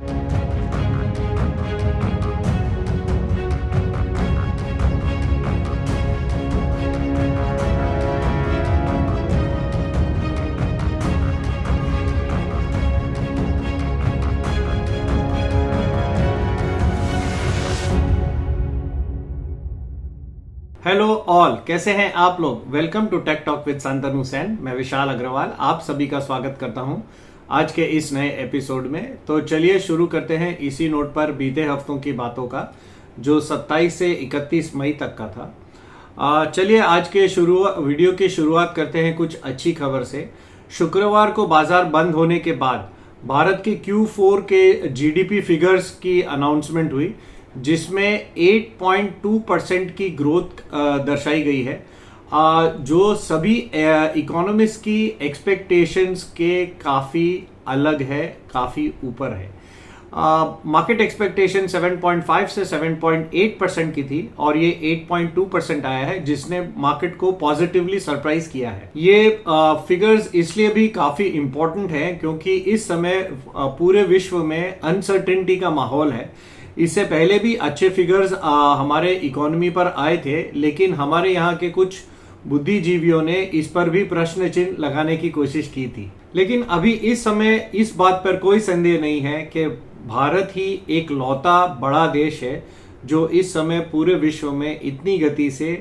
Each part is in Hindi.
हेलो ऑल, कैसे हैं आप लोग। Welcome to tech talk with Shantanu Sen. मैं विशाल अग्रवाल आप सभी का स्वागत करता हूं आज के इस नए एपिसोड में। तो चलिए शुरू करते हैं इसी नोट पर बीते हफ्तों की बातों का, जो 27 से 31 मई तक का था। चलिए आज के वीडियो की शुरुआत करते हैं कुछ अच्छी खबर से। शुक्रवार को बाजार बंद होने के बाद भारत की Q4 के जीडीपी फिगर्स की अनाउंसमेंट हुई, जिसमें 8.2% की ग्रोथ दर्शाई गई है, जो सभी इकोनॉमिस्ट की एक्सपेक्टेशंस के काफ़ी अलग है, काफ़ी ऊपर है। मार्केट एक्सपेक्टेशन 7.5 से 7.8% की थी और ये 8.2% आया है, जिसने मार्केट को पॉजिटिवली सरप्राइज किया है। ये फिगर्स इसलिए भी काफ़ी इंपॉर्टेंट हैं क्योंकि इस समय पूरे विश्व में अनसर्टेनिटी का माहौल है। इससे पहले भी अच्छे फिगर्स हमारे इकोनॉमी पर आए थे, लेकिन हमारे यहाँ के कुछ बुद्धिजीवियों ने इस पर भी प्रश्न चिन्ह लगाने की कोशिश की थी। लेकिन अभी इस समय इस बात पर कोई संदेह नहीं है कि भारत ही एक लौता बड़ा देश है जो इस समय पूरे विश्व में इतनी गति से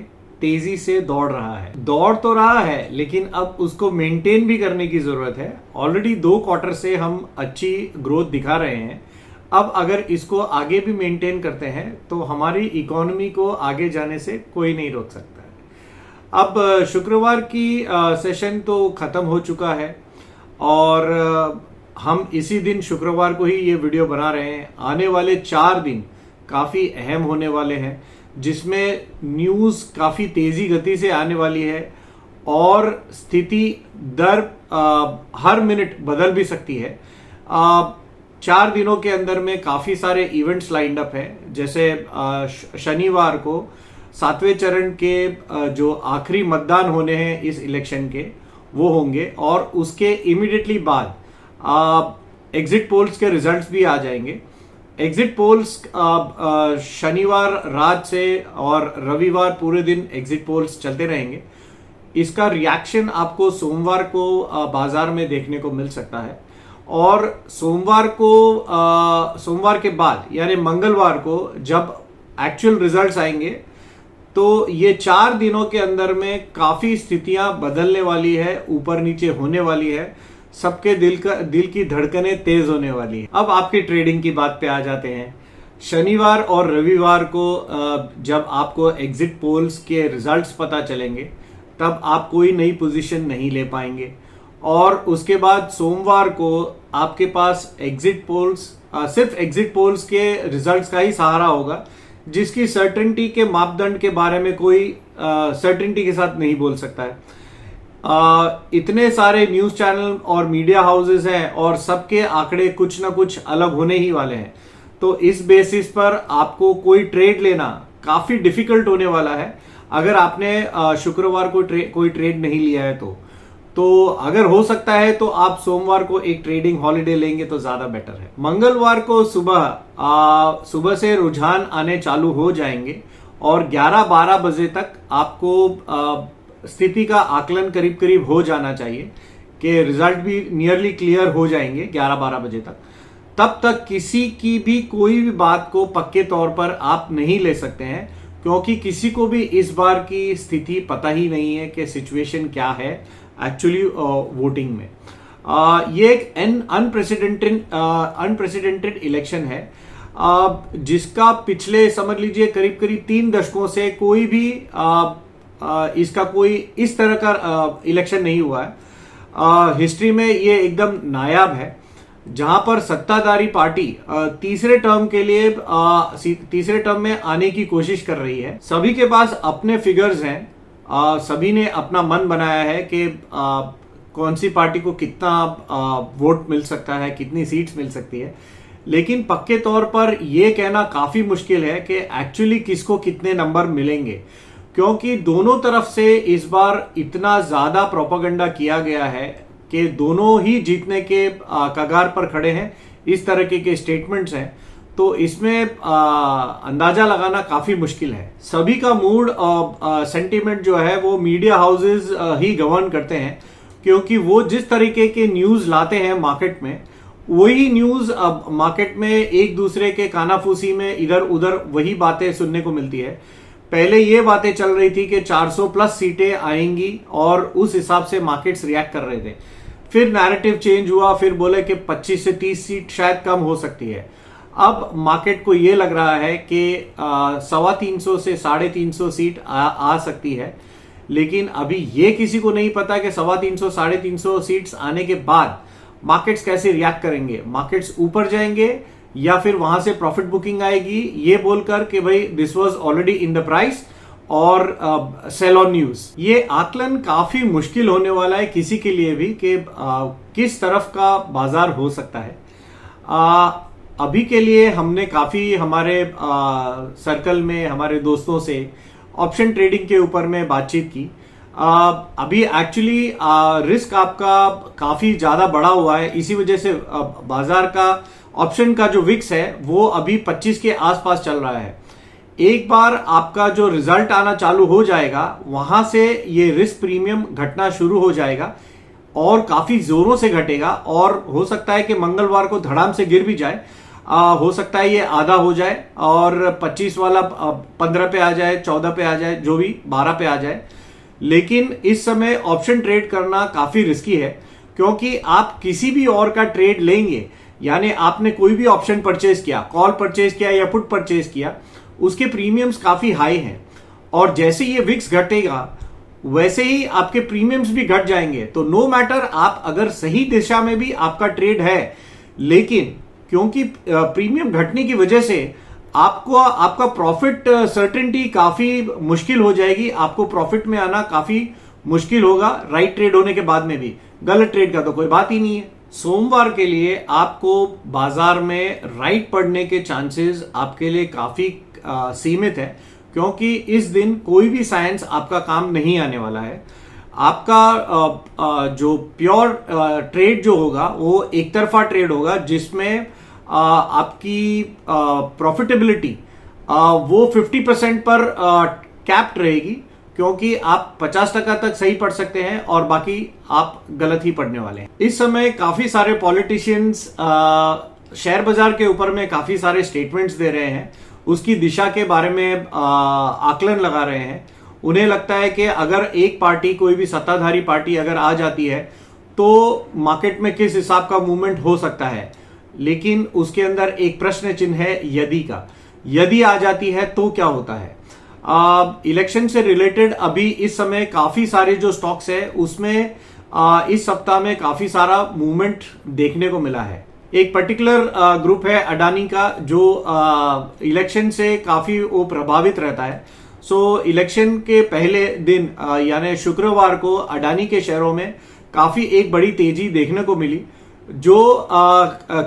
तेजी से दौड़ रहा है। दौड़ तो रहा है, लेकिन अब उसको मेंटेन भी करने की जरूरत है। ऑलरेडी 2 क्वार्टर से हम अच्छी ग्रोथ दिखा रहे हैं। अब अगर इसको आगे भी मेंटेन करते हैं तो हमारी इकोनॉमी को आगे जाने से कोई नहीं रोक सकता है। अब शुक्रवार की सेशन तो खत्म हो चुका है और हम इसी दिन शुक्रवार को ही ये वीडियो बना रहे हैं। आने वाले 4 दिन काफी अहम होने वाले हैं, जिसमें न्यूज काफी तेजी गति से आने वाली है और स्थिति दर हर मिनट बदल भी सकती है। 4 दिनों के अंदर में काफी सारे इवेंट्स लाइंड अप हैं। जैसे शनिवार को 7वें चरण के जो आखिरी मतदान होने हैं इस इलेक्शन के, वो होंगे और उसके इमीडिएटली बाद एग्जिट पोल्स के रिजल्ट्स भी आ जाएंगे। एग्जिट पोल्स शनिवार रात से और रविवार पूरे दिन एग्जिट पोल्स चलते रहेंगे। इसका रिएक्शन आपको सोमवार को बाजार में देखने को मिल सकता है और सोमवार के बाद यानी मंगलवार को जब एक्चुअल रिजल्ट्स आएंगे तो ये 4 दिनों के अंदर में काफी स्थितियां बदलने वाली है, ऊपर नीचे होने वाली है। सबके दिल की धड़कनें तेज होने वाली है। अब आपकी ट्रेडिंग की बात पे आ जाते हैं। शनिवार और रविवार को जब आपको एग्जिट पोल्स के रिजल्ट्स पता चलेंगे तब आप कोई नई पोजीशन नहीं ले पाएंगे और उसके बाद सोमवार को आपके पास सिर्फ एग्जिट पोल्स के रिजल्ट्स का ही सहारा होगा, जिसकी सर्टेनिटी के मापदंड के बारे में कोई सर्टेनिटी के साथ नहीं बोल सकता है। इतने सारे न्यूज चैनल और मीडिया हाउसेस हैं और सबके आंकड़े कुछ ना कुछ अलग होने ही वाले हैं। तो इस बेसिस पर आपको कोई ट्रेड लेना काफी डिफिकल्ट होने वाला है अगर आपने शुक्रवार को कोई ट्रेड नहीं लिया है तो अगर हो सकता है तो आप सोमवार को एक ट्रेडिंग हॉलिडे लेंगे तो ज्यादा बेटर है। मंगलवार को सुबह से रुझान आने चालू हो जाएंगे और 11-12 बजे तक आपको स्थिति का आकलन करीब करीब हो जाना चाहिए कि रिजल्ट भी नियरली क्लियर हो जाएंगे 11-12 बजे तक। तब तक किसी की भी कोई भी बात को पक्के तौर पर आप नहीं ले सकते हैं, क्योंकि किसी को भी इस बार की स्थिति पता ही नहीं है कि सिचुएशन क्या है एक्चुअली वोटिंग में। ये एक अनप्रेसिडेंटेड इलेक्शन है, जिसका पिछले समझ लीजिए करीब करीब 3 दशकों से कोई भी इसका कोई इस तरह का इलेक्शन नहीं हुआ है। हिस्ट्री में ये एकदम नायाब है, जहां पर सत्ताधारी पार्टी तीसरे टर्म में आने की कोशिश कर रही है। सभी के पास अपने फिगर्स हैं, सभी ने अपना मन बनाया है कि कौन सी पार्टी को कितना वोट मिल सकता है, कितनी सीट्स मिल सकती है। लेकिन पक्के तौर पर यह कहना काफी मुश्किल है कि एक्चुअली किसको कितने नंबर मिलेंगे, क्योंकि दोनों तरफ से इस बार इतना ज्यादा प्रोपेगेंडा किया गया है कि दोनों ही जीतने के कगार पर खड़े हैं। इस तरह के स्टेटमेंट्स हैं, तो इसमें अंदाजा लगाना काफी मुश्किल है। सभी का मूड सेंटीमेंट जो है वो मीडिया हाउसेस ही गवर्न करते हैं, क्योंकि वो जिस तरीके के न्यूज लाते हैं मार्केट में, वही न्यूज अब मार्केट में एक दूसरे के कानाफूसी में इधर उधर वही बातें सुनने को मिलती है। पहले ये बातें चल रही थी कि 400 प्लस सीटें आएंगी और उस हिसाब से मार्केट्स रिएक्ट कर रहे थे। फिर नैरेटिव चेंज हुआ, फिर बोले कि 25 से 30 सीट शायद कम हो सकती है। अब मार्केट को ये लग रहा है कि 350 से 350 सीट आ सकती है, लेकिन अभी ये किसी को नहीं पता कि 350 350 सीट्स आने के बाद मार्केट्स कैसे रिएक्ट करेंगे। मार्केट्स ऊपर जाएंगे या फिर वहां से प्रॉफिट बुकिंग आएगी, ये बोलकर कि भाई this was already in the price और सेल ऑन न्यूज। ये आकलन काफी मुश्किल होने वाला है किसी के लिए भी कि किस तरफ का बाजार हो सकता है। अभी के लिए हमने काफी हमारे सर्कल में हमारे दोस्तों से ऑप्शन ट्रेडिंग के ऊपर में बातचीत की। अभी एक्चुअली रिस्क आपका काफी ज्यादा बढ़ा हुआ है, इसी वजह से बाजार का ऑप्शन का जो विक्स है वो अभी 25 के आसपास चल रहा है। एक बार आपका जो रिजल्ट आना चालू हो जाएगा, वहां से ये रिस्क प्रीमियम घटना शुरू हो जाएगा और काफी जोरों से घटेगा, और हो सकता है कि मंगलवार को धड़ाम से गिर भी जाए। हो सकता है ये आधा हो जाए और 25 वाला 15 पे आ जाए, 14 पे आ जाए, जो भी 12 पे आ जाए। लेकिन इस समय ऑप्शन ट्रेड करना काफी रिस्की है, क्योंकि आप किसी भी और का ट्रेड लेंगे, यानी आपने कोई भी ऑप्शन परचेज किया, कॉल परचेज किया या पुट परचेज किया, उसके प्रीमियम्स काफी हाई हैं, और जैसे ये विक्स घटेगा वैसे ही आपके प्रीमियम्स भी घट जाएंगे। तो नो मैटर आप अगर सही दिशा में भी आपका ट्रेड है, लेकिन क्योंकि प्रीमियम घटने की वजह से आपको आपका प्रॉफिट सर्टेनिटी काफी मुश्किल हो जाएगी, आपको प्रॉफिट में आना काफी मुश्किल होगा राइट ट्रेड होने के बाद में भी। गलत ट्रेड का तो कोई बात ही नहीं है। सोमवार के लिए आपको बाजार में राइट पड़ने के चांसेस आपके लिए काफी सीमित है, क्योंकि इस दिन कोई भी साइंस आपका काम नहीं आने वाला है। आपका जो प्योर ट्रेड जो होगा वो एक तरफा ट्रेड होगा, जिसमें आपकी प्रॉफिटेबिलिटी वो 50% पर कैप्ड रहेगी, क्योंकि आप 50% तक सही पढ़ सकते हैं और बाकी आप गलत ही पढ़ने वाले हैं। इस समय काफी सारे पॉलिटिशियंस शेयर बाजार के ऊपर में काफी सारे स्टेटमेंट्स दे रहे हैं, उसकी दिशा के बारे में आकलन लगा रहे हैं। उन्हें लगता है कि अगर एक पार्टी, कोई भी सत्ताधारी पार्टी अगर आ जाती है तो मार्केट में किस हिसाब का मूवमेंट हो सकता है, लेकिन उसके अंदर एक प्रश्न चिन्ह है यदि का। यदि आ जाती है तो क्या होता है। इलेक्शन से रिलेटेड अभी इस समय काफी सारे जो स्टॉक्स है उसमें इस सप्ताह में काफी सारा मूवमेंट देखने को मिला है। एक पर्टिकुलर ग्रुप है अडानी का, जो इलेक्शन से काफी वो प्रभावित रहता है। सो इलेक्शन के पहले दिन यानी शुक्रवार को अडानी के शेयरों में काफी एक बड़ी तेजी देखने को मिली, जो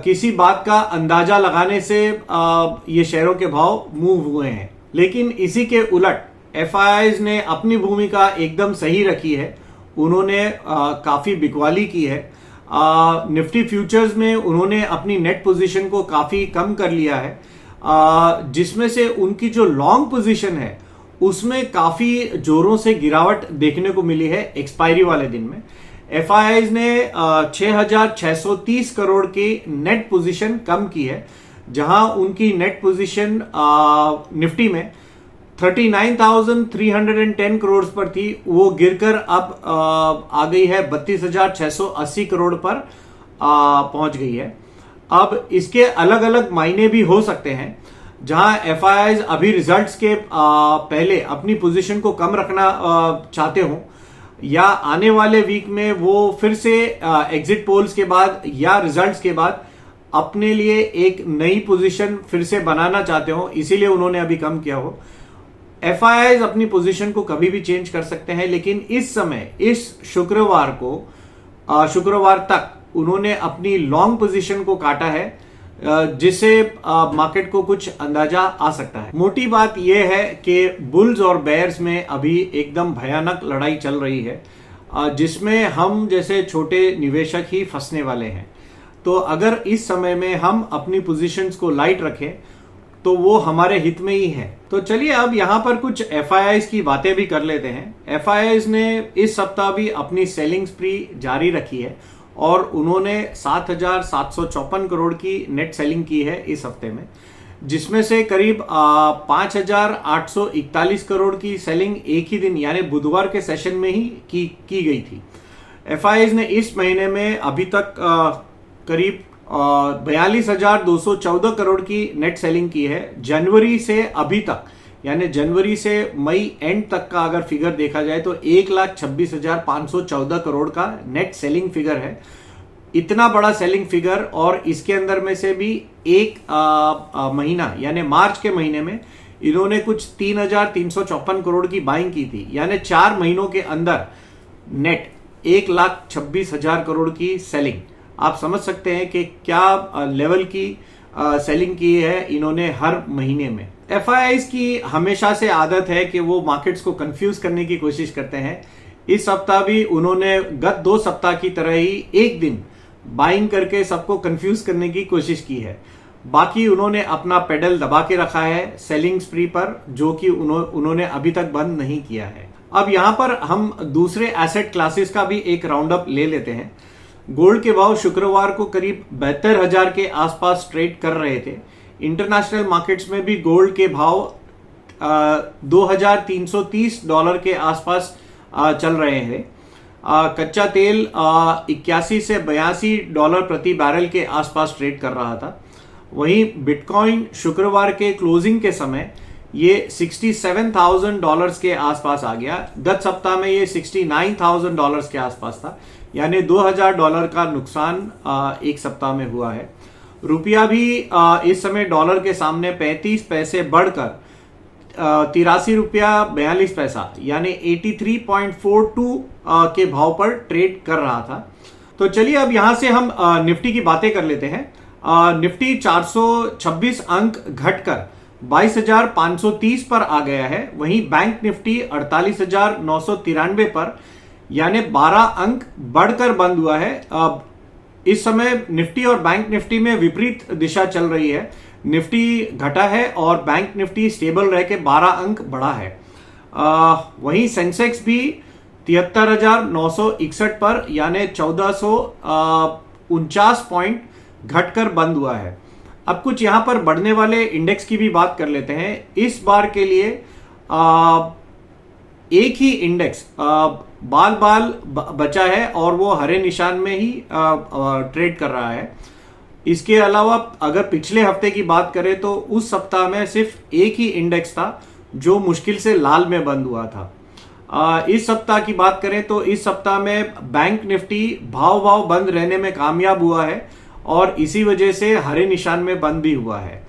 किसी बात का अंदाजा लगाने से ये शेयरों के भाव मूव हुए हैं। लेकिन इसी के उलट एफआईआईज ने अपनी भूमिका एकदम सही रखी है। उन्होंने काफी बिकवाली की है। निफ्टी फ्यूचर्स में उन्होंने अपनी नेट पोजीशन को काफी कम कर लिया है, जिसमें से उनकी जो लॉन्ग पोजीशन है उसमें काफी जोरों से गिरावट देखने को मिली है एक्सपायरी वाले दिन में। एफआईआईज ने 6,630 करोड़ की नेट पोजीशन कम की है, जहां उनकी नेट पोजीशन निफ्टी में 39,310 करोड़ पर थी, वो गिरकर अब आ गई है 32,680 करोड़ पर पहुंच गई है। अब इसके अलग अलग मायने भी हो सकते हैं, जहां एफआईआईज अभी रिजल्ट्स के पहले अपनी पोजीशन को कम रखना चाहते हो, या आने वाले वीक में वो फिर से एग्जिट पोल्स के बाद या रिजल्ट्स के बाद अपने लिए एक नई पोजीशन फिर से बनाना चाहते हो, इसीलिए उन्होंने अभी कम किया हो। एफआईआईज अपनी पोजीशन को कभी भी चेंज कर सकते हैं, लेकिन इस समय इस शुक्रवार तक उन्होंने अपनी लॉन्ग पोजीशन को काटा है, जिससे मार्केट को कुछ अंदाजा आ सकता है। मोटी बात यह है कि बुल्स और बेयर्स में अभी एकदम भयानक लड़ाई चल रही है, जिसमें हम जैसे छोटे निवेशक ही फंसने वाले हैं। तो अगर इस समय में हम अपनी पोजीशंस को लाइट रखें तो वो हमारे हित में ही है। तो चलिए अब यहाँ पर कुछ एफआईआईज की बातें भी कर लेते हैं। एफआईआईज ने इस सप्ताह भी अपनी सेलिंग स्प्री जारी रखी है और उन्होंने 7,754 करोड़ की नेट सेलिंग की है इस हफ्ते में, जिसमें से करीब 5,841 करोड़ की सेलिंग एक ही दिन यानी बुधवार के सेशन में ही की गई थी। एफआईआईज ने इस महीने में अभी तक करीब 42,214 करोड़ की नेट सेलिंग की है। जनवरी से अभी तक यानी जनवरी से मई एंड तक का अगर फिगर देखा जाए तो 1,26,514 करोड़ का नेट सेलिंग फिगर है। इतना बड़ा सेलिंग फिगर, और इसके अंदर में से भी एक महीना यानी मार्च के महीने में इन्होंने कुछ 3,354 करोड़ की बाइंग की थी, यानी 4 महीनों के अंदर नेट 1,26,000 करोड़ की सेलिंग। आप समझ सकते हैं कि क्या लेवल की सेलिंग की है इन्होंने हर महीने में। एफआईआईज की हमेशा से आदत है कि वो मार्केट्स को कंफ्यूज करने की कोशिश करते हैं। इस सप्ताह भी उन्होंने गत 2 सप्ताह की तरह ही एक दिन बाइंग करके सबको कंफ्यूज करने की कोशिश की है। बाकी उन्होंने अपना पेडल दबा के रखा है सेलिंग स्प्री पर, जो कि उन्होंने अभी तक बंद नहीं किया है। अब यहां पर हम दूसरे एसेट क्लासेस का भी एक राउंड अप ले लेते हैं। गोल्ड के भाव शुक्रवार को करीब 72,000 के आसपास ट्रेड कर रहे थे। इंटरनेशनल मार्केट्स में भी गोल्ड के भाव $2,330 के आसपास चल रहे हैं। कच्चा तेल 81 से $82 प्रति बैरल के आसपास ट्रेड कर रहा था। वहीं बिटकॉइन शुक्रवार के क्लोजिंग के समय ये $67,000 के आसपास आ गया। गत सप्ताह में ये $69,000 के आसपास था, यानी $2,000 का नुकसान एक सप्ताह में हुआ है। रुपया भी इस समय डॉलर के सामने 35 पैसे बढ़कर 83 रुपया 42 पैसा यानी 83.42 के भाव पर ट्रेड कर रहा था। तो चलिए अब यहां से हम निफ्टी की बातें कर लेते हैं। निफ्टी 426 अंक घटकर 22,530 पर आ गया है। वहीं बैंक निफ्टी 48,993 पर यानी 12 अंक बढ़कर बंद हुआ है। इस समय निफ्टी और बैंक निफ्टी में विपरीत दिशा चल रही है। निफ्टी घटा है और बैंक निफ्टी स्टेबल रह के 12 अंक बढ़ा है। वहीं सेंसेक्स भी 73,961 पर यानी 1,449 पॉइंट घटकर बंद हुआ है। अब कुछ यहां पर बढ़ने वाले इंडेक्स की भी बात कर लेते हैं। इस बार के लिए एक ही इंडेक्स बाल बचा है और वो हरे निशान में ही ट्रेड कर रहा है। इसके अलावा अगर पिछले हफ्ते की बात करें तो उस सप्ताह में सिर्फ एक ही इंडेक्स था जो मुश्किल से लाल में बंद हुआ था। इस सप्ताह की बात करें तो इस सप्ताह में बैंक निफ्टी भाव बंद रहने में कामयाब हुआ है और इसी वजह से हरे निशान में बंद भी हुआ है।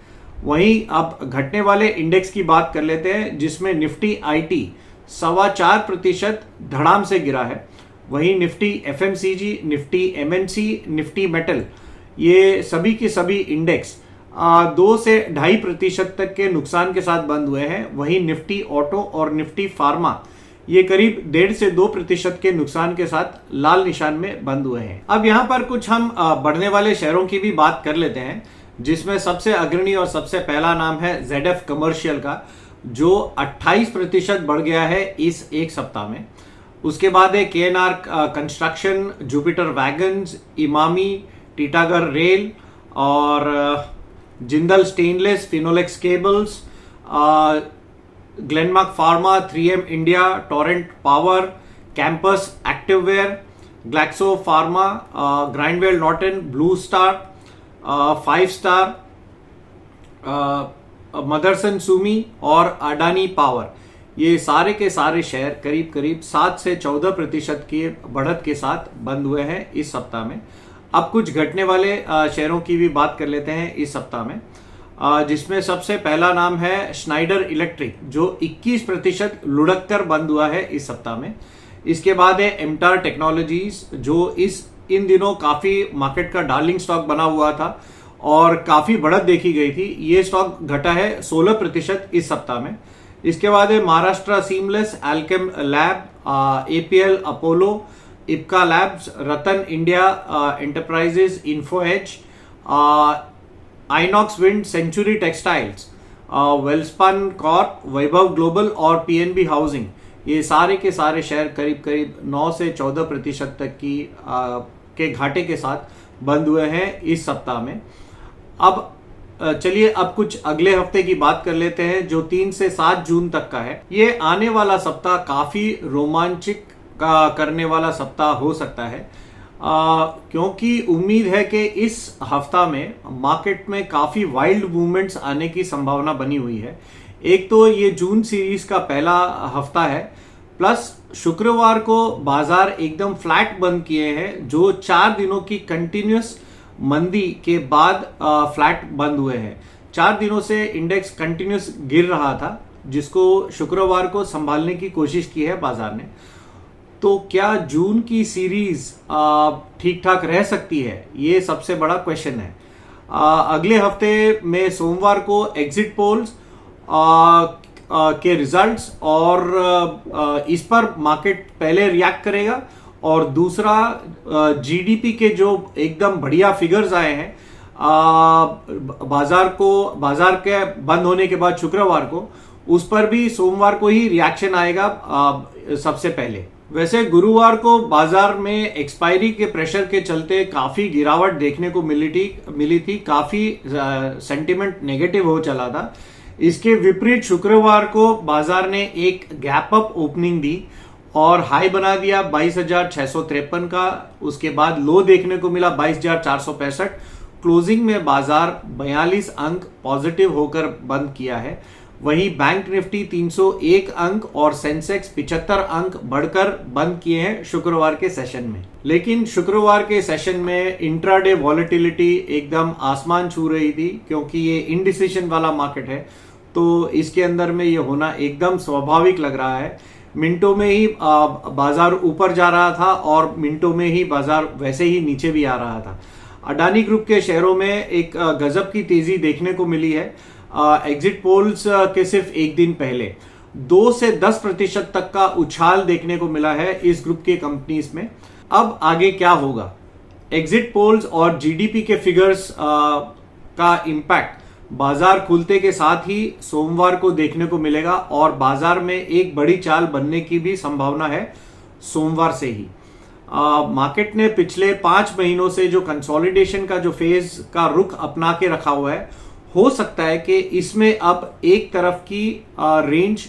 वहीं अब घटने वाले इंडेक्स की बात कर लेते हैं, जिसमें निफ्टी आईटी 4.25% धड़ाम से गिरा है। वहीं Nifty FMCG, Nifty MNC, Nifty metal, ये सभी के सभी इंडेक्स 2 से 2.5% तक के नुकसान के साथ बंद हुए हैं। वहीं निफ्टी ऑटो और निफ्टी फार्मा ये करीब 1.5 से 2% के नुकसान के साथ लाल निशान में बंद हुए हैं। अब यहां पर कुछ हम बढ़ने वाले शेयरों की भी बात कर लेते हैं, जिसमें सबसे अग्रणी और सबसे पहला नाम है ZF कमर्शियल का, जो 28% बढ़ गया है इस एक सप्ताह में। उसके बाद है KNR construction, Jupiter Wagons, Emami, Titagarh Rail और Jindal Stainless, Finolex Cables, Glenmark Pharma, 3M India, Torrent Power, Campus Activewear, Glaxo Pharma, Grindwell Norton, Blue Star, 5 star, Motherson Sumi और अडानी पावर, ये सारे के सारे शेयर करीब करीब 7 से 14% की बढ़त के साथ बंद हुए हैं इस सप्ताह में। अब कुछ घटने वाले शेयरों की भी बात कर लेते हैं इस सप्ताह में, जिसमें सबसे पहला नाम है स्नाइडर इलेक्ट्रिक, जो 21% लुढ़क कर बंद हुआ है इस सप्ताह में। इसके बाद है एमटार टेक्नोलॉजीज, जो इन दिनों काफी मार्केट का डार्लिंग स्टॉक बना हुआ था और काफी बढ़त देखी गई थी। ये स्टॉक घटा है 16% इस सप्ताह में। इसके बाद है Maharashtra Seamless, Alkem Lab, APL Apollo, Ipca Labs, Ratan India Enterprises, Info Edge, Inox Wind, Century Textiles, Welspun Corp, Vaibhav Global और पीएनबी हाउसिंग, ये सारे के सारे शेयर करीब करीब 9 से 14% तक की के घाटे के साथ बंद हुए हैं इस सप्ताह में। अब चलिए अब कुछ अगले हफ्ते की बात कर लेते हैं जो 3 से 7 जून तक का है। ये आने वाला सप्ताह काफी रोमांचक करने वाला सप्ताह हो सकता है, क्योंकि उम्मीद है कि इस हफ्ता में मार्केट में काफी वाइल्ड मूवमेंट्स आने की संभावना बनी हुई है। एक तो ये जून सीरीज का पहला हफ्ता है, प्लस शुक्रवार को बाजार एकदम फ्लैट बंद किए हैं, जो 4 दिनों की कंटिन्यूस मंदी के बाद फ्लैट बंद हुए हैं। 4 दिनों से इंडेक्स कंटिन्यूस गिर रहा था, जिसको शुक्रवार को संभालने की कोशिश की है बाजार ने। तो क्या जून की सीरीज ठीक ठाक रह सकती है, ये सबसे बड़ा क्वेश्चन है। अगले हफ्ते में सोमवार को एग्जिट पोल्स के रिजल्ट्स और इस पर मार्केट पहले रिएक्ट करेगा, और दूसरा जीडीपी के जो एकदम बढ़िया फिगर्स आए हैं बाजार के बंद होने के बाद शुक्रवार को, उस पर भी सोमवार को ही रिएक्शन आएगा सबसे पहले। वैसे गुरुवार को बाजार में एक्सपायरी के प्रेशर के चलते काफी गिरावट देखने को मिली थी, काफी सेंटिमेंट नेगेटिव हो चला था। इसके विपरीत शुक्रवार को बाजार ने एक गैप अप ओपनिंग दी और हाई बना दिया 22,653 का। उसके बाद लो देखने को मिला 22,465। क्लोजिंग में बाजार 42 अंक पॉजिटिव होकर बंद किया है। वहीं बैंक निफ्टी 301 अंक और सेंसेक्स 75 अंक बढ़कर बंद किए हैं शुक्रवार के सेशन में। लेकिन शुक्रवार के सेशन में इंट्राडे वॉलेटिलिटी एकदम आसमान छू रही थी, क्योंकि ये इनडिसिशन वाला मार्केट है, तो इसके अंदर में ये होना एकदम स्वाभाविक लग रहा है। मिनटों में ही बाजार ऊपर जा रहा था और मिनटों में ही बाजार वैसे ही नीचे भी आ रहा था। अडानी ग्रुप के शेयरों में एक गजब की तेजी देखने को मिली है। एग्जिट पोल्स के सिर्फ एक दिन पहले 2 से 10% तक का उछाल देखने को मिला है इस ग्रुप के कंपनीज में। अब आगे क्या होगा? एग्जिट पोल्स और जीडीपी के फिगर्स का इंपैक्ट बाजार खुलते के साथ ही सोमवार को देखने को मिलेगा, और बाजार में एक बड़ी चाल बनने की भी संभावना है सोमवार से ही। मार्केट ने पिछले 5 महीनों से जो कंसोलिडेशन का जो फेज का रुख अपना के रखा हुआ है, हो सकता है कि इसमें अब एक तरफ की रेंज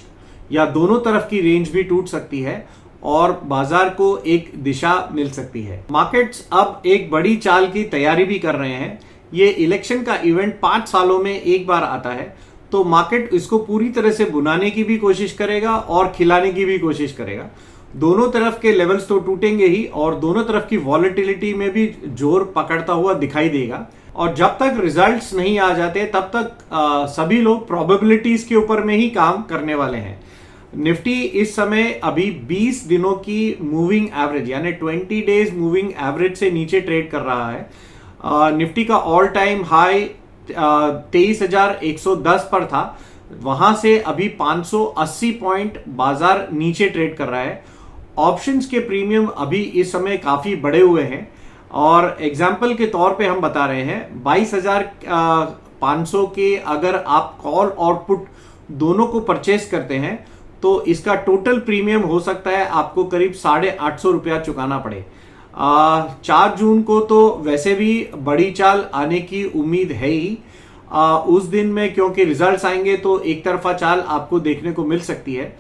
या दोनों तरफ की रेंज भी टूट सकती है और बाजार को एक दिशा मिल सकती है। मार्केट्स अब एक बड़ी चाल की तैयारी भी कर रहे हैं। ये इलेक्शन का इवेंट 5 सालों में एक बार आता है, तो मार्केट इसको पूरी तरह से बुनाने की भी कोशिश करेगा और खिलाने की भी कोशिश करेगा। दोनों तरफ के लेवल्स तो टूटेंगे ही, और दोनों तरफ की वॉलेटिलिटी में भी जोर पकड़ता हुआ दिखाई देगा। और जब तक रिजल्ट्स नहीं आ जाते तब तक सभी लोग प्रोबेबिलिटीज के ऊपर में ही काम करने वाले हैं। निफ्टी इस समय अभी 20 दिनों की मूविंग एवरेज यानी 20 डेज मूविंग एवरेज से नीचे ट्रेड कर रहा है। निफ्टी का ऑल टाइम हाई 23,110 पर था, वहां से अभी 580 पॉइंट बाजार नीचे ट्रेड कर रहा है। ऑप्शंस के प्रीमियम अभी इस समय काफी बढ़े हुए हैं, और एग्जाम्पल के तौर पे हम बता रहे हैं 22,500 के अगर आप कॉल और पुट दोनों को परचेस करते हैं तो इसका टोटल प्रीमियम हो सकता है आपको करीब 850 रुपया चुकाना पड़े। 4 जून को तो वैसे भी बड़ी चाल आने की उम्मीद है ही। उस दिन में क्योंकि रिजल्ट्स आएंगे तो एक तरफा चाल आपको देखने को मिल सकती है।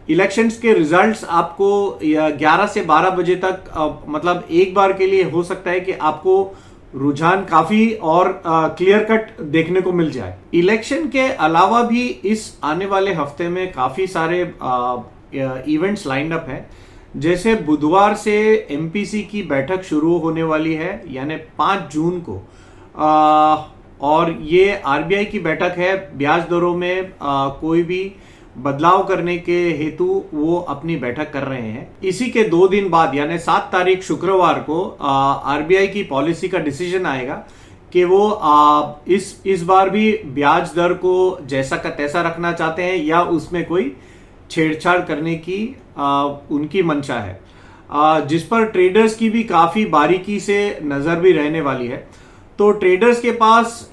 इलेक्शंस के रिजल्ट्स आपको 11 से 12 बजे तक मतलब एक बार के लिए हो सकता है कि आपको रुझान काफी और क्लियर कट देखने को मिल जाए। इलेक्शन के अलावा भी इस आने वाले हफ्ते में काफी सारे इवेंट्स लाइन अप हैं। जैसे बुधवार से एमपीसी की बैठक शुरू होने वाली है यानी 5 जून को, और ये आरबीआई की बैठक है। ब्याज दरों में कोई भी बदलाव करने के हेतु वो अपनी बैठक कर रहे हैं। इसी के 2 दिन बाद यानी 7 तारीख शुक्रवार को आरबीआई की पॉलिसी का डिसीजन आएगा कि वो इस बार भी ब्याज दर को जैसा का तैसा रखना चाहते हैं या उसमें कोई छेड़छाड़ करने की उनकी मंशा है। जिस पर ट्रेडर्स की भी काफी बारीकी से नजर भी रहने वाली है। तो ट्रेडर्स के पास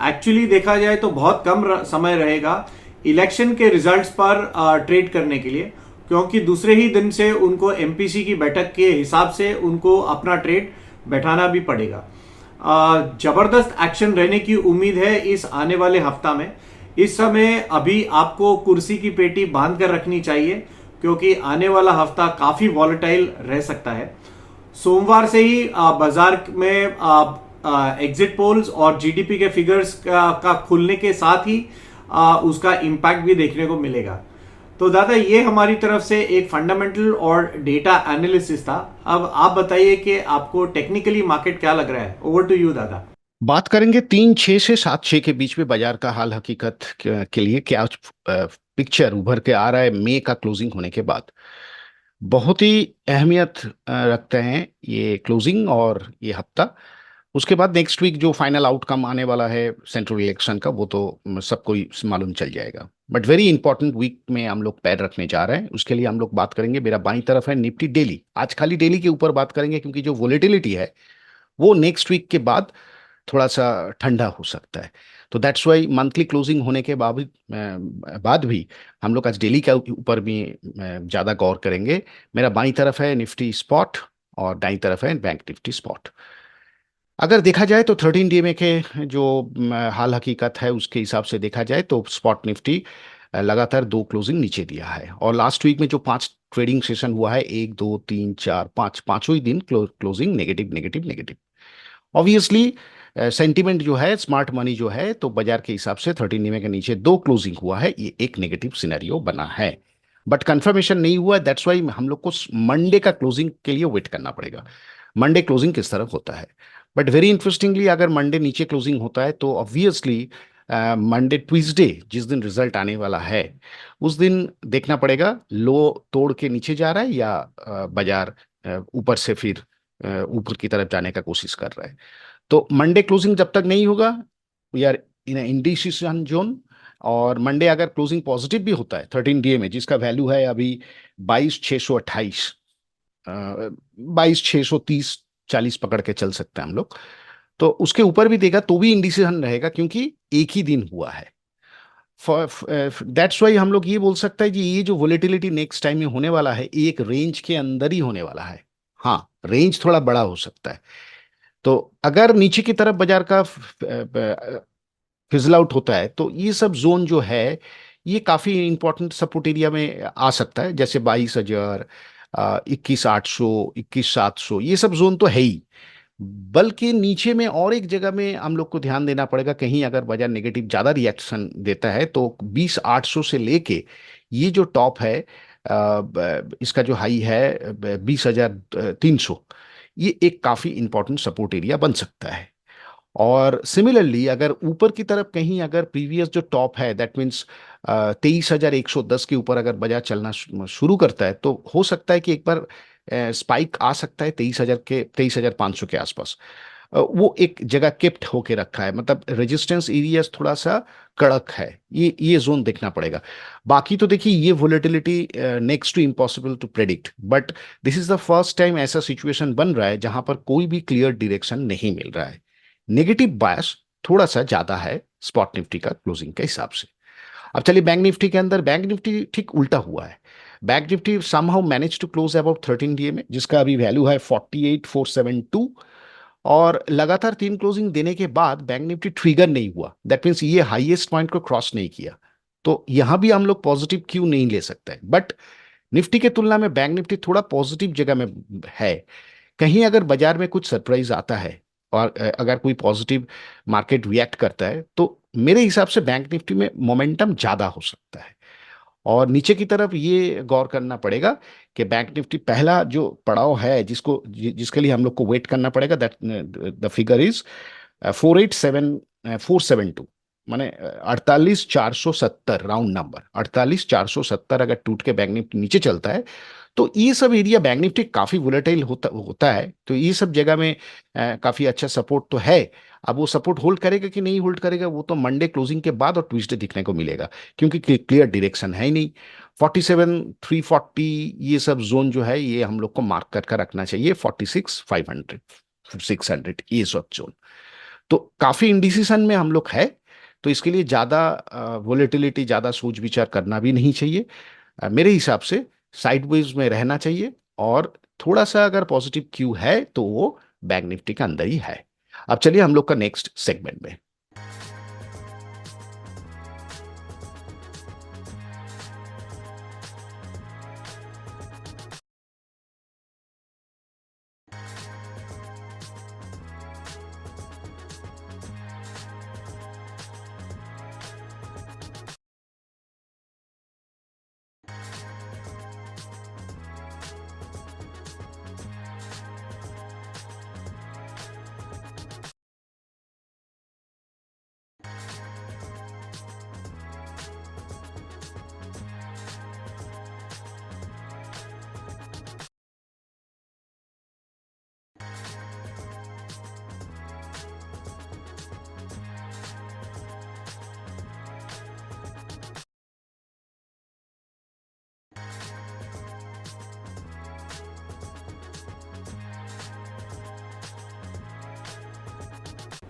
एक्चुअली देखा जाए तो बहुत कम समय रहेगा इलेक्शन के रिजल्ट्स पर ट्रेड करने के लिए, क्योंकि दूसरे ही दिन से उनको एमपीसी की बैठक के हिसाब से उनको अपना ट्रेड बैठाना भी पड़ेगा। जबरदस्त एक्शन रहने की उम्मीद है इस आने वाले हफ्ता में। इस समय अभी आपको कुर्सी की पेटी बांध कर रखनी चाहिए, क्योंकि आने वाला हफ्ता काफी वॉलेटाइल रह सकता है। सोमवार से ही बाजार में एग्जिट पोल्स और जीडीपी के फिगर्स का खुलने के साथ ही उसका इम्पैक्ट भी देखने को मिलेगा। तो दादा, ये हमारी तरफ से एक फंडामेंटल और डेटा एनालिसिस था। अब आप बताइए कि आपको टेक्निकली मार्केट क्या लग रहा है। ओवर टू यू दादा। बात करेंगे 3-6 से 7-6 के बीच में बाजार का हाल हकीकत के लिए क्या पिक्चर उभर के आ रहा है मई का क्लोजिंग होने के बाद। बहुत ही अहमियत रखते हैं ये क्लोजिंग और ये हफ्ता। उसके बाद नेक्स्ट वीक जो फाइनल आउटकम आने वाला है सेंट्रल इलेक्शन का, वो तो सबको ही मालूम चल जाएगा। बट वेरी इंपॉर्टेंट वीक में हम लोग पैर रखने जा रहे हैं। उसके लिए हम लोग बात करेंगे, मेरा बाईं तरफ है निफ्टी डेली। आज खाली डेली के ऊपर बात करेंगे क्योंकि जो वोलेटिलिटी है वो नेक्स्ट वीक के बाद थोड़ा सा ठंडा हो सकता है। तो दैट्स वाई मंथली क्लोजिंग होने के बाद भी हम लोग आज डेली के ऊपर भी ज़्यादा गौर करेंगे। मेरा बाईं तरफ है निफ्टी स्पॉट और दाईं तरफ है बैंक निफ्टी स्पॉट। अगर देखा जाए तो 13 DMA के जो हाल हकीकत है उसके हिसाब से देखा जाए तो स्पॉट निफ्टी लगातार दो क्लोजिंग नीचे दिया है। और लास्ट वीक में जो 5 ट्रेडिंग सेशन हुआ है, 1 2 3 4 5, पांचों ही दिन closing negative negative negative. Obviously sentiment जो है, स्मार्ट मनी जो है, तो बाजार के हिसाब से 13 DMA के नीचे दो क्लोजिंग हुआ है, ये एक नेगेटिव सिनेरियो बना है। बट कंफर्मेशन नहीं हुआ, दैट्स वाई हम लोग को मंडे का क्लोजिंग के लिए वेट करना पड़ेगा। मंडे क्लोजिंग किस तरफ होता है। बट वेरी इंटरेस्टिंगली अगर मंडे नीचे क्लोजिंग होता है तो ऑब्वियसली मंडे ट्यूसडे जिस दिन रिजल्ट आने वाला है उस दिन देखना पड़ेगा लो तोड़ के नीचे जा रहा है या बाजार ऊपर से फिर ऊपर की तरफ जाने का कोशिश कर रहा है। तो मंडे क्लोजिंग जब तक नहीं होगा we are in indecision zone. और मंडे अगर क्लोजिंग पॉजिटिव भी होता है 13 DMA जिसका वैल्यू है अभी 22,628, 22,630 40 पकड़ के चल सकते हैं हम लोग, तो उसके ऊपर भी देगा तो भी इंडिसिशन रहेगा क्योंकि एक ही दिन हुआ है। दैट्स वाई हम लोग ये बोल सकते हैं कि ये जो वोलेटिलिटी नेक्स्ट टाइम में होने वाला है एक रेंज के अंदर ही होने वाला है। हाँ, रेंज थोड़ा बड़ा हो सकता है। तो अगर नीचे की तरफ बाजार का फिजल आउट होता है तो ये सब जोन जो है ये काफी इंपॉर्टेंट सपोर्ट एरिया में आ सकता है, जैसे 22,000, 21,800, 21,700, ये सब जोन तो है ही। बल्कि नीचे में और एक जगह में हम लोग को ध्यान देना पड़ेगा, कहीं अगर बाजार नेगेटिव ज्यादा रिएक्शन देता है तो 20,800 से लेके ये जो टॉप है इसका जो हाई है 20,300, ये एक काफी इंपॉर्टेंट सपोर्ट एरिया बन सकता है। और सिमिलरली अगर ऊपर की तरफ कहीं अगर प्रीवियस जो टॉप है दैट मीन्स 23,110 के ऊपर अगर बाजार चलना शुरू करता है तो हो सकता है कि एक बार स्पाइक आ सकता है 23,500 के आसपास। वो एक जगह केप्ट होके रखा है, मतलब रेजिस्टेंस एरियाज थोड़ा सा कड़क है, ये जोन देखना पड़ेगा। बाकी तो देखिए ये volatility next to impossible to predict, but this is the first time ऐसा सिचुएशन बन रहा है जहां पर कोई भी क्लियर डायरेक्शन नहीं मिल रहा है। नेगेटिव बायस थोड़ा सा ज्यादा है स्पॉट निफ्टी का क्लोजिंग के हिसाब से। अब चलिए बैंक निफ्टी के अंदर, बैंक निफ्टी ठीक उल्टा हुआ है। Bank Nifty somehow manage to close about 13 DMA जिसका अभी वैल्यू है 48,472, और लगातार 3 क्लोजिंग देने के बाद बैंक निफ्टी ट्रिगर नहीं हुआ, दैट मीन्स ये हाईएस्ट पॉइंट को क्रॉस नहीं किया। तो यहां भी हम लोग पॉजिटिव क्यों नहीं ले सकते, बट निफ्टी के तुलना में बैंक निफ्टी थोड़ा पॉजिटिव जगह में है। कहीं अगर बाजार में कुछ सरप्राइज आता है और अगर कोई पॉजिटिव मार्केट रिएक्ट करता है तो मेरे हिसाब से बैंक निफ्टी में मोमेंटम ज्यादा हो सकता है। और नीचे की तरफ ये गौर करना पड़ेगा कि बैंक निफ्टी पहला जो पड़ाव है जिसके लिए हम लोग को वेट करना पड़ेगा, दैट द फिगर इज 48,472, माने 48,470, राउंड नंबर 48,470 अगर टूट के बैंक निफ्टी नीचे चलता है तो ये सब एरिया बैंक निफ्टी काफी वोलेटाइल होता होता है, तो ये सब जगह में काफी अच्छा सपोर्ट तो है। अब वो सपोर्ट होल्ड करेगा कि नहीं होल्ड करेगा, वो तो मंडे क्लोजिंग के बाद और ट्यूसडे दिखने को मिलेगा, क्योंकि क्लियर डायरेक्शन है ही नहीं। 47,340 ये सब जोन जो है ये हम लोग को मार्क करके रखना चाहिए। 46,500, 600 ये सब जोन। तो काफी इंडिसीशन में हम लोग है। तो इसके लिए ज्यादा वोलेटिलिटी, ज्यादा सोच विचार करना भी नहीं चाहिए। मेरे हिसाब से साइडवेज में रहना चाहिए। और थोड़ा सा अगर पॉजिटिव क्यू है तो वो बैंक निफ्टी के अंदर ही है। अब चलिए हम लोग का नेक्स्ट सेगमेंट में।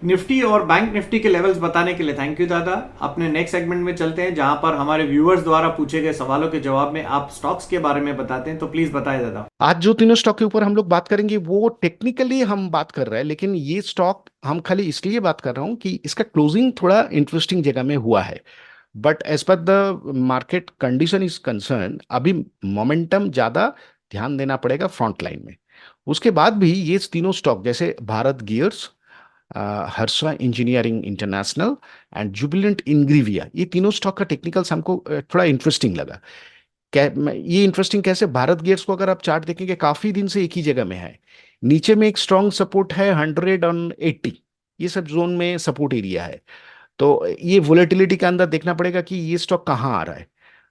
निफ्टी और बैंक निफ्टी के लेवल्स बताने के लिए थैंक यू दादा। अपने नेक्स्ट सेगमेंट में चलते हैं जहां पर हमारे व्यूअर्स द्वारा पूछे गए सवालों के जवाब में आप स्टॉक्स के बारे में बताते हैं, तो प्लीज बताएं दादा। आज जो तीनों स्टॉक के ऊपर हम लोग बात करेंगे वो टेक्निकली हम बात कर रहे हैं, लेकिन ये स्टॉक हम खाली इसलिए बात कर रहा हूं कि इसका क्लोजिंग थोड़ा इंटरेस्टिंग जगह में हुआ है। But as per the market condition is concern, अभी मोमेंटम ज्यादा ध्यान देना पड़ेगा फ्रंट लाइन में। उसके बाद भी ये तीनों स्टॉक जैसे Bharat Gears, Harsha engineering International and Jubilant Ingrevia, ये तीनों स्टॉक का टेक्निकल्स हमको थोड़ा इंटरेस्टिंग लगा। ये इंटरेस्टिंग कैसे, भारत गियर्स को अगर आप चार्ट देखेंगे काफी दिन से एक ही जगह में है। नीचे में एक स्ट्रॉन्ग सपोर्ट है 180, ये सब जोन में सपोर्ट एरिया है। तो ये वोलेटिलिटी के अंदर देखना पड़ेगा कि ये स्टॉक कहाँ आ रहा है।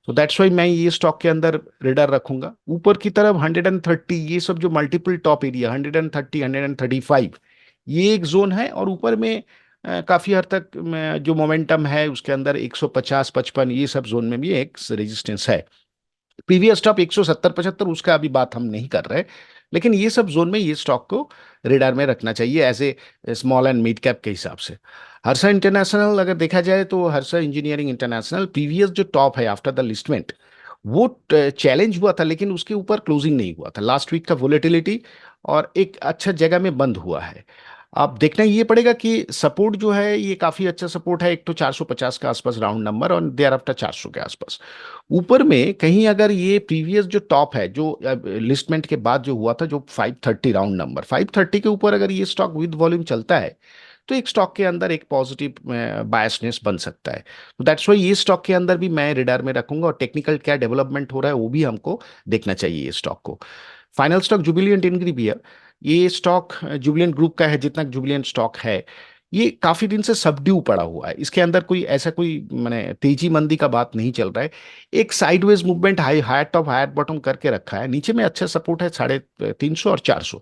तो दैट्स वाई मैं ये स्टॉक के अंदर रेडर रखूंगा। ऊपर की तरफ 130, ये सब जो मल्टीपल टॉप एरिया 130, 135, ये एक जोन है। और ऊपर में काफी हद तक जो मोमेंटम है उसके अंदर 150, 55 ये सब जोन में भी एक रेजिस्टेंस है। प्रीवियस स्टॉप 170, 75 उसका अभी बात हम नहीं कर रहे। लेकिन ये सब जोन में ये स्टॉक को रेडार में रखना चाहिए as a small and mid cap के हिसाब से। हर्षा इंटरनेशनल अगर देखा जाए तो हर्षा इंजीनियरिंग इंटरनेशनल प्रीवियस जो टॉप है आफ्टर द लिस्टमेंट, वो चैलेंज हुआ था, लेकिन उसके ऊपर क्लोजिंग नहीं हुआ था। लास्ट वीक का वोलेटिलिटी और एक अच्छा जगह में बंद हुआ है। अब देखना ये पड़ेगा कि सपोर्ट जो है ये काफी अच्छा सपोर्ट है, एक तो 450 के आसपास राउंड नंबर और देयर आफ्टर 400 के आसपास। ऊपर में कहीं अगर ये प्रीवियस जो टॉप है जो लिस्टमेंट के बाद जो हुआ था, जो 530 राउंड नंबर 530 के ऊपर अगर ये स्टॉक विद वॉल्यूम चलता है तो एक स्टॉक के अंदर एक पॉजिटिव बायसनेस बन सकता है। तो दैट्स वाई ये स्टॉक के अंदर भी मैं रिडार में रखूंगा, और टेक्निकल क्या डेवलपमेंट हो रहा है वो भी हमको देखना चाहिए ये स्टॉक को। फाइनल स्टॉक जुबिलियंट इंग्रीविया, ये स्टॉक जुबिलियंट ग्रुप का है। जितना जुबिलियंट स्टॉक है ये काफी दिन से सबड्यू पड़ा हुआ है, इसके अंदर कोई ऐसा कोई माने तेजी मंदी का बात नहीं चल रहा है। एक sideways movement high higher top higher bottom करके रखा है। नीचे में अच्छा सपोर्ट है 350 और 400।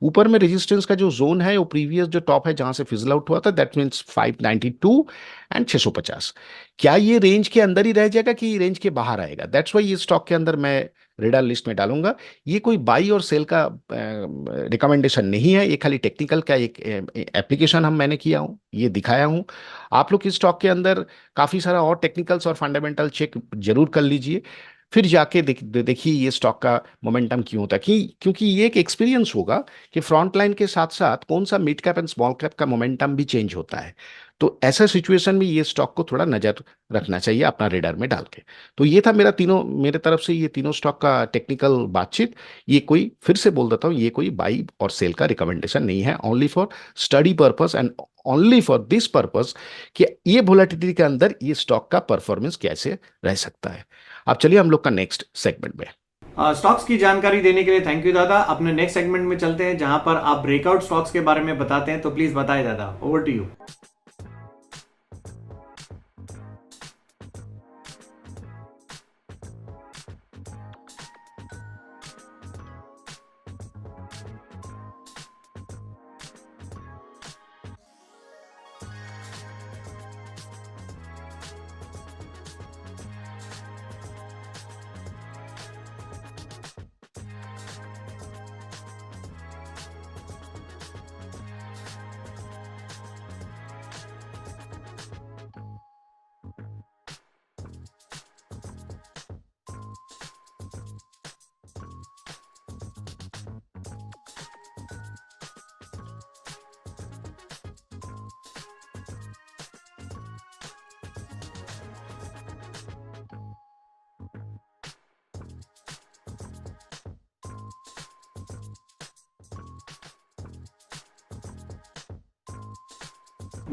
ऊपर में रेजिस्टेंस का जो जोन है वो प्रीवियस जो टॉप है जहां से फिजल आउट हुआ था, दैट मीन्स 592 एंड 650। क्या ये रेंज के अंदर ही रह जाएगा कि रेंज के बाहर आएगा, दैट्स वाई ये स्टॉक के अंदर मैं रेडर लिस्ट में डालूंगा। ये कोई बाई और सेल का रिकमेंडेशन नहीं है, ये खाली टेक्निकल का एक एप्लीकेशन हम मैंने किया हूँ, ये दिखाया हूँ। आप लोग इस स्टॉक के अंदर काफी सारा और टेक्निकल्स और फंडामेंटल चेक जरूर कर लीजिए। फिर जाके देखिए ये स्टॉक का मोमेंटम क्यों होता है, क्योंकि ये एक एक्सपीरियंस होगा कि फ्रंट लाइन के साथ साथ कौन सा mid cap and small cap का मोमेंटम भी चेंज होता है। तो ऐसा सिचुएशन में ये स्टॉक को थोड़ा नजर रखना चाहिए अपना रेडर में डाल के। तो ये था मेरे तरफ से ये तीनों स्टॉक का टेक्निकल बातचीत। ये कोई, फिर से बोल देता हूँ, ये कोई बाई और सेल का रिकमेंडेशन नहीं है, only for study purpose and only for this purpose कि ये वोलेटिलिटी के अंदर ये स्टॉक का परफॉर्मेंस कैसे रह सकता है। अब चलिए हम लोग का नेक्स्ट सेगमेंट में। स्टॉक्स की जानकारी देने के लिए थैंक यू दादा। अपने नेक्स्ट सेगमेंट में चलते हैं जहां पर आप ब्रेकआउट स्टॉक्स के बारे में बताते हैं, तो प्लीज बताएं दादा, over to you.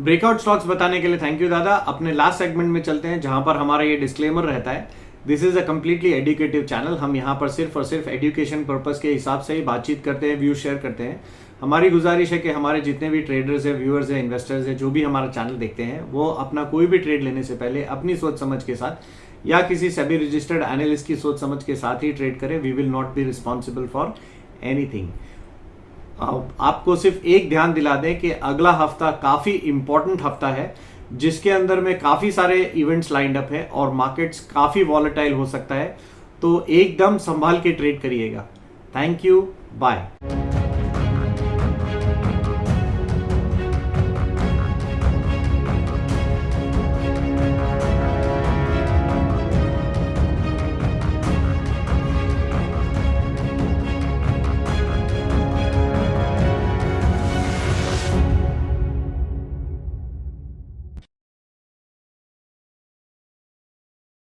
Breakout stocks बताने के लिए थैंक यू दादा। अपने लास्ट सेगमेंट में चलते हैं जहां पर हमारा ये डिस्क्लेमर रहता है, this is a completely educative channel. हम यहाँ पर सिर्फ और सिर्फ एजुकेशन पर्पस के हिसाब से ही बातचीत करते हैं, व्यू शेयर करते हैं। हमारी गुजारिश है कि हमारे जितने भी ट्रेडर्स हैं, व्यूअर्स हैं, इन्वेस्टर्स हैं, जो भी हमारा चैनल देखते हैं, वो अपना कोई भी ट्रेड लेने से पहले अपनी सोच समझ के साथ या किसी सेबी रजिस्टर्ड एनालिस्ट की सोच समझ के साथ ही ट्रेड करें। We will not be responsible for anything. आपको सिर्फ एक ध्यान दिला दें कि अगला हफ्ता काफी इंपॉर्टेंट हफ्ता है, जिसके अंदर में काफी सारे इवेंट्स लाइंड अप है और मार्केट्स काफी वॉलेटाइल हो सकता है। तो एकदम संभाल के ट्रेड करिएगा। Thank you, bye.